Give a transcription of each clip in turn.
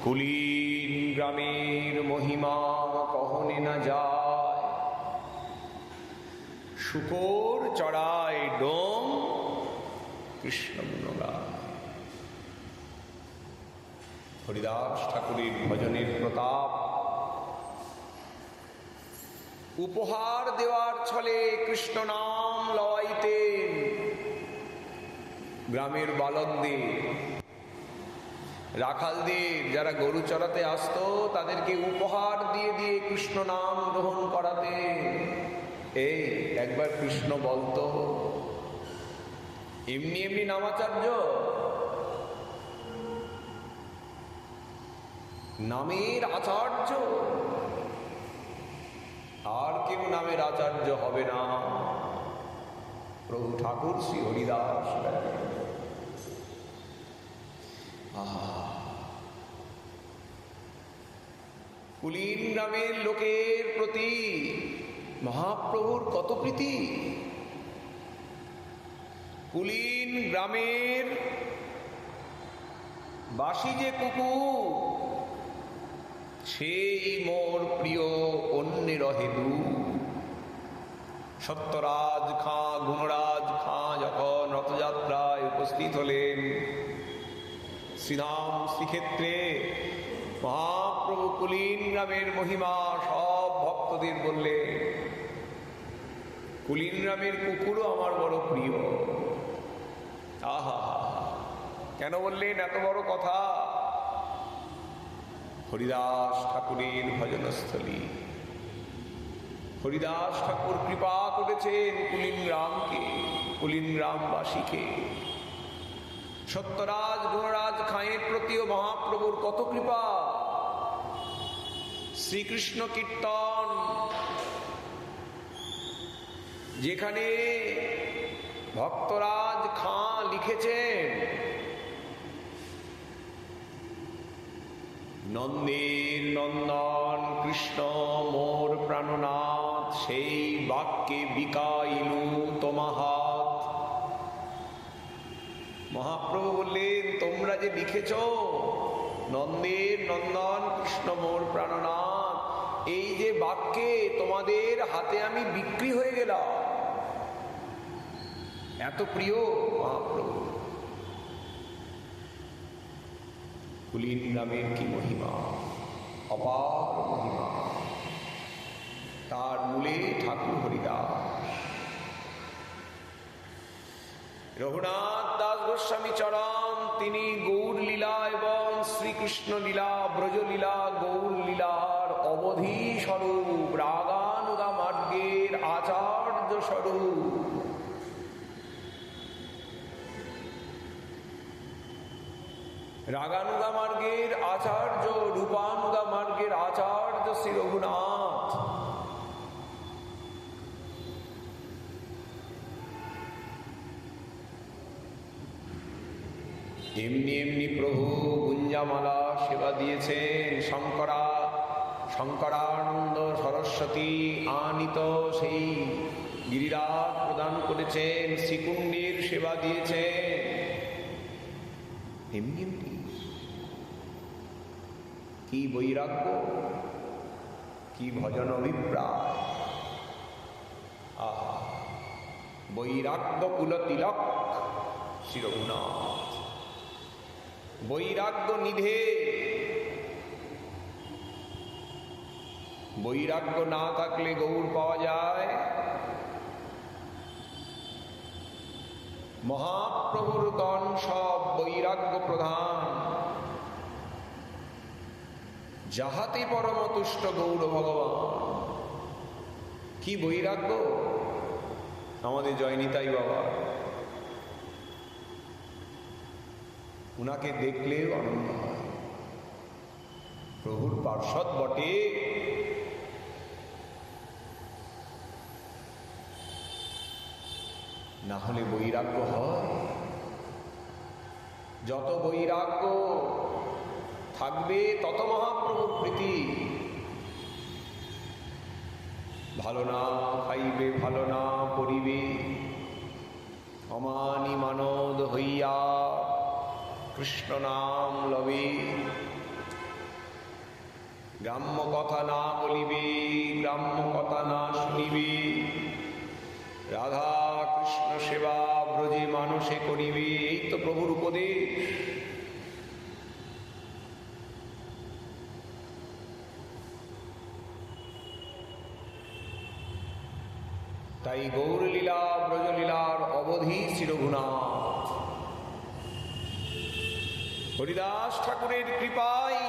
কুলীন গ্রামের মহিমা কহনে না যায়, শুকর চড়ায় ডোম কৃষ্ণ গুণগায়। হরিদাস ঠাকুরের ভজনের প্রতাপ, উপহার দেওয়ার ছলে কৃষ্ণ নাম লওয়াইতেন গ্রামের বালকদের, রাখালদের, যারা গরু চড়াতে আসতো তাদেরকে উপহার দিয়ে দিয়ে কৃষ্ণ নাম গ্রহণ করাতে। এই একবার কৃষ্ণ বলতো, এমনি এমনি নামাচার্য, নামের আচার্য, আর কেউ নামের আচার্য হবে না, প্রভু ঠাকুর শ্রী হরিদাস। কুলীন গ্রামের লোকের প্রতি মহাপ্রভুর কত প্রীতি। কুলীন গ্রামের বাসি যে কুকুর, সেই মোর প্রিয় অন্যের হেতু। সত্যরাজ খাঁ, গুণরাজ খাঁ যখন রথযাত্রায় উপস্থিত হলেন শ্রীধাম শ্রীক্ষেত্রে, মহাপ্রভু কুলীন গ্রামের মহিমা সব ভক্তদের বললেন। কুলীন গ্রামের কুকুরও আমার বড় প্রিয়। আহা, কেন বললেন এত বড় কথা? হরিদাস ঠাকুরের ভজনস্থলী। হরিদাস ঠাকুর কৃপা করেছেন কুলীন গ্রামকে, কুলীন গ্রামবাসীকে। সত্যরাজ গুণরাজ খাঁয়ের প্রতিও মহাপ্রভুর কত কৃপা। শ্রীকৃষ্ণ কীর্তন যেখানে ভক্তরাজ খাঁ লিখেছেন, নন্দের নন্দন কৃষ্ণ মোর প্রাণনাথ, সেই বাক্যে বিকাইলু তোমাহাত। মহাপ্রভু বললেন, তোমরা যে লিখেছ নন্দের নন্দন কৃষ্ণ মোর প্রাণনাথ, এই যে বাক্যে তোমাদের হাতে আমি বিক্রি হয়ে গেলাম। এত প্রিয় মহাপ্রভু। কুলীন গ্রামের কি মহিমা, অপার মহিমা। তার মূলে ঠাকুর হরিদাস। রঘুনাথ দাস গোস্বামী চরণ, তিনি গৌর লীলা এবং শ্রীকৃষ্ণ লীলা, ব্রজলীলা, গৌর লীলার অবধি স্বরূপ, রাগানুগা মার্গের আচার্য স্বরূপ। রাগানুগা মার্গের আচার্য, রূপানুগা মার্গের আচার্য শ্রী রঘুনাথ। এমনি এমনি প্রভু গুঞ্জামালা সেবা দিয়েছেন। শঙ্করানন্দ সরস্বতী আনিত সেই গিরিরাজ প্রদান করেছেন, শ্রীকুণ্ডের সেবা দিয়েছেন। এমনি এমনি কি বৈরাগ্য, কি ভজন অভিপ্রায়। আহা, বৈরাগ্য কুল তিলক শ্রী রঘুনাথ। বৈরাগ্য নিধে, বৈরাগ্য না থাকলে গৌর পাওয়া যায়। মহাপ্রভুর গণ সব বৈরাগ্য প্রধান। যাহাতে পরম তুষ্ট গৌর ভগবান। কি বৈরাগ্য আমাদের জয়নিতাই বাবা। উনাকে দেখলেও আনন্দ হয়। প্রভুর পার্ষদ বটে, না হলে বৈরাগ্য হয়? যত বৈরাগ্য থাকবে তত মহাপ্রভুর প্রীতি। ভালো না খাইবে, ভালো না পরিবে, অমানি মানদ হইয়া কৃষ্ণ নাম লবে। গ্রাম্য কথা না বলিবে, গ্রাম্য কথা না শুনিবে, রাধা কৃষ্ণ সেবা ব্রজে মানুষে করিবে, এই তো প্রভুর উপদেশ। তাই গৌরলীলা ব্রজলীলার অবধি চিরঘুনাথ। হরিদাস ঠাকুরের কৃপায়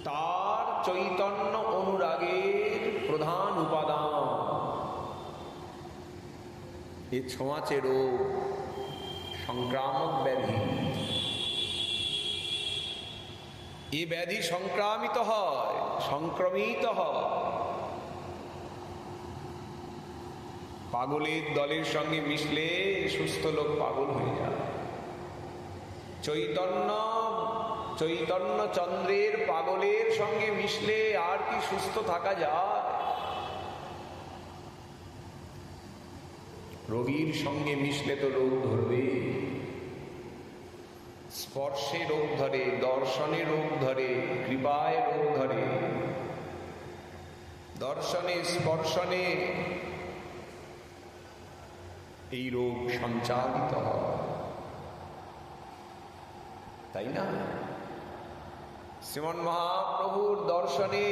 তার চৈতন্য অনুরাগের প্রধান উপাদান এ ছোঁয়াচে রোগ, সংক্রামক ব্যাধি। এ ব্যাধি সংক্রামিত হয়, সংক্রমিত হয় পাগলের দলের সঙ্গে মিশলে। সুস্থ লোক পাগল হয়ে যায়। চৈতন্য চন্দ্রের পাগলের সঙ্গে মিশলে আর কি সুস্থ থাকা যায়? রোগীর সঙ্গে মিশলে তো রোগ ধরবে। স্পর্শে রোগ ধরে, দর্শনে রোগ ধরে, কৃপায় রোগ ধরে। দর্শনে স্পর্শনে এই রোগ সঞ্চালিত হয়, তাই না? শ্রীমন মহাপ্রভুর দর্শনে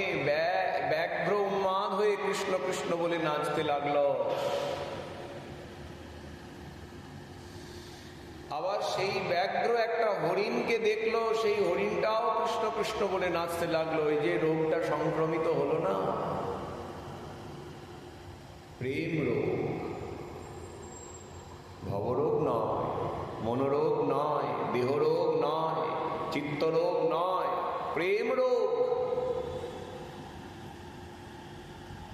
ব্যাঘ্র উন্মাদ হয়ে কৃষ্ণ কৃষ্ণ বলে নাচতে লাগলো। আবার সেই ব্যাঘ্র একটা হরিণকে দেখলো, সেই হরিণটাও কৃষ্ণ কৃষ্ণ বলে নাচতে লাগলো। এই যে রোগটা সংক্রমিত হলো না, প্রেম রোগ। ভবরোগ নয়, মনোরোগ নয়, দেহরোগ নয়, চিত্তরোগ নয়, প্রেম রোগ।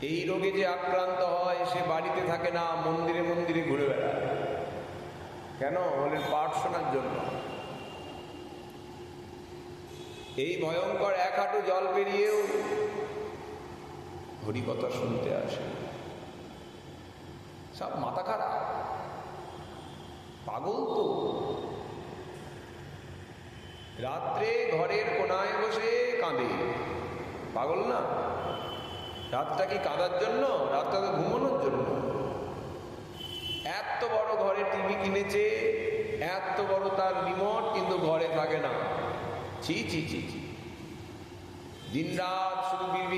এই রোগে যে আক্রান্ত হয় সে বাড়িতে থাকে না, মন্দিরে মন্দিরে ঘুরে বেড়ায়। কেন? বলেন পাঠ শোনার জন্য। এই ভয়ঙ্কর এক হাঁটু জল পেরিয়েও হরিকথা শুনতে আসে। সব মাথা খারাপ, পাগল তো। রাত্রে ঘরের কোনায় বসে কাঁদে, পাগল না? রাতটা কি কাঁদার জন্য? রাতটা তো ঘুমানোর জন্য। এত বড় ঘরে টিভি কিনেছে, এত বড় তার রিমোট, কিন্তু ঘরে থাকে না। ছি ছি ছি ছি। দিন রাত শুধু বিড়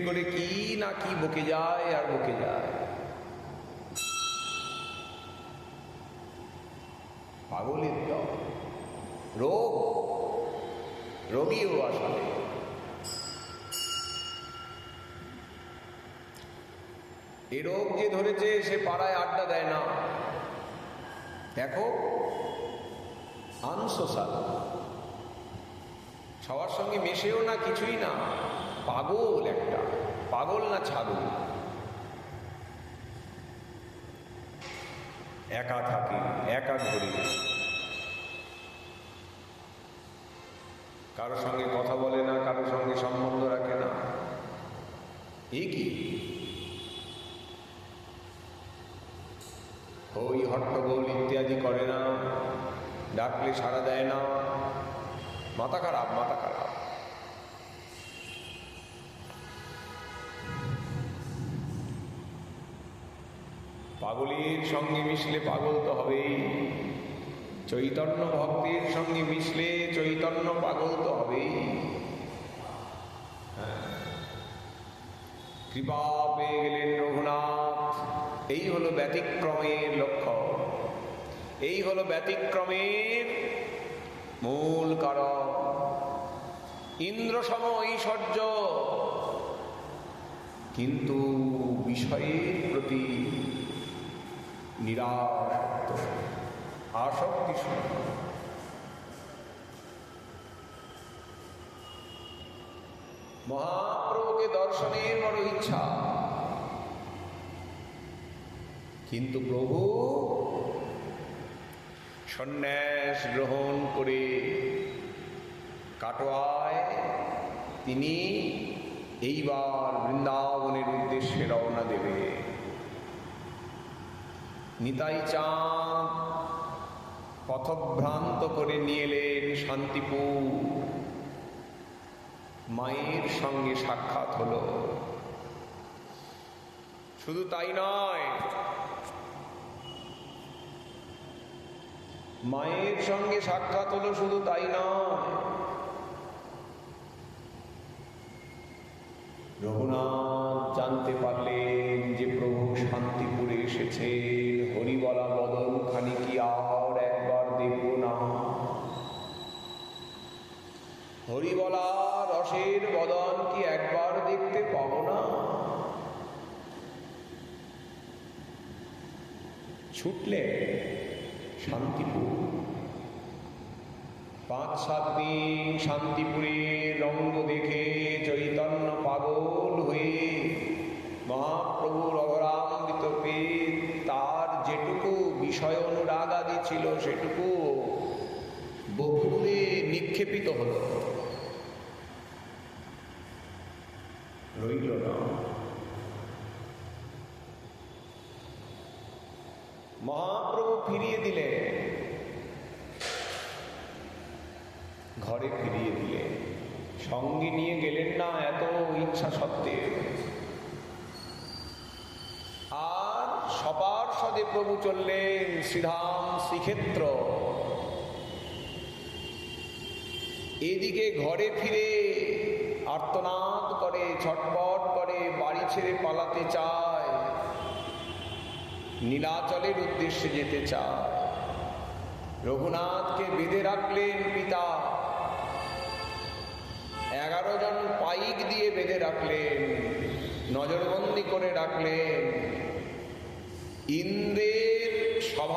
করে কি না কি বকে যায় আর বকে যায়। পাগলের দল, রোগ, রোগীও আসলে। এ রোগ যে ধরেছে সে পাড়ায় আড্ডা দেয় না। দেখো, আনসোশাল, সবার সঙ্গে মেশেও না, কিছুই না। পাগল একটা, পাগল না ছাগল। একা থাকে, একা ঘুরে, কারোর সঙ্গে কথা বলে না, কারোর সঙ্গে সম্বন্ধ রাখে না। এ কি? হই হট্টগোল ইত্যাদি করে না, ডাকলে সাড়া দেয় না। মাথা খারাপ, মাথা খারাপ। পাগলের সঙ্গে মিশলে পাগল তো হবেই। চৈতন্য ভক্তের সঙ্গে মিশলে চৈতন্য পাগল তো হবেই। কৃপা পেয়ে গেলেন রঘুনাথ। এই হলো ব্যতিক্রমের লক্ষ্য, এই হলো ব্যতিক্রমের মূল কারণ। ইন্দ্রসম ঐশ্বর্য, কিন্তু বিষয়ের প্রতি নিরাসক্ত, আসক্তি শূন্য। মহাপ্রভুকে দর্শনের বড় ইচ্ছা, কিন্তু প্রভু সন্ন্যাস গ্রহণ করে কাটোয়ায় তিনি এইবার বৃন্দাবনের উদ্দেশ্যে রওনা দেবে। নিতাই চাঁদ পথভ্রান্ত করে নিয়ে এলেন শান্তিপুর। মায়ের সঙ্গে সাক্ষাৎ হলো। শুধু তাই নয়, মায়ের সঙ্গে সাক্ষাৎ হলো, শুধু তাই নয়, রঘুনাথ জানতে পারলেন যে প্রভু শান্তিপুরে এসেছেন। হরিবলা বদন খানি কি আর একবার দেখব না? হরিবলা রসের বদন কি একবার দেখতে পাবো না? ছুটলে শান্তিপুর। 5-7 দিন শান্তিপুরের রঙ্গ দেখে চৈতন্য পাগল হয়ে মহাপ্রভুর অবরামৃত পেয়ে তার যেটুকু বিষয় অনুরাগ আদি ছিল সেটুকু বহুদূরে নিক্ষেপিত হল, রইল না। মহাপ্রভু ফিরিয়ে দিলেন, ঘরে ফিরিয়ে দিলেন। সঙ্গে নিয়ে গেলেন না এত ইচ্ছা সত্ত্বেও। আর সপার্ষদে প্রভু চললেন শ্রীধাম শ্রীক্ষেত্র। এদিকে ঘরে ফিরে আর্তনাদ করে, ছটপট করে, বাড়ি ছেড়ে পালাতে চায়, নীলাচলের উদ্দেশ্যে যেতে চায়। রঘুনাথকে বেঁধে রাখলেন পিতা, 11 জন পাইক দিয়ে বেঁধে রাখলেন, নজরবন্দি করে রাখলেন। ইন্দ্রের সভা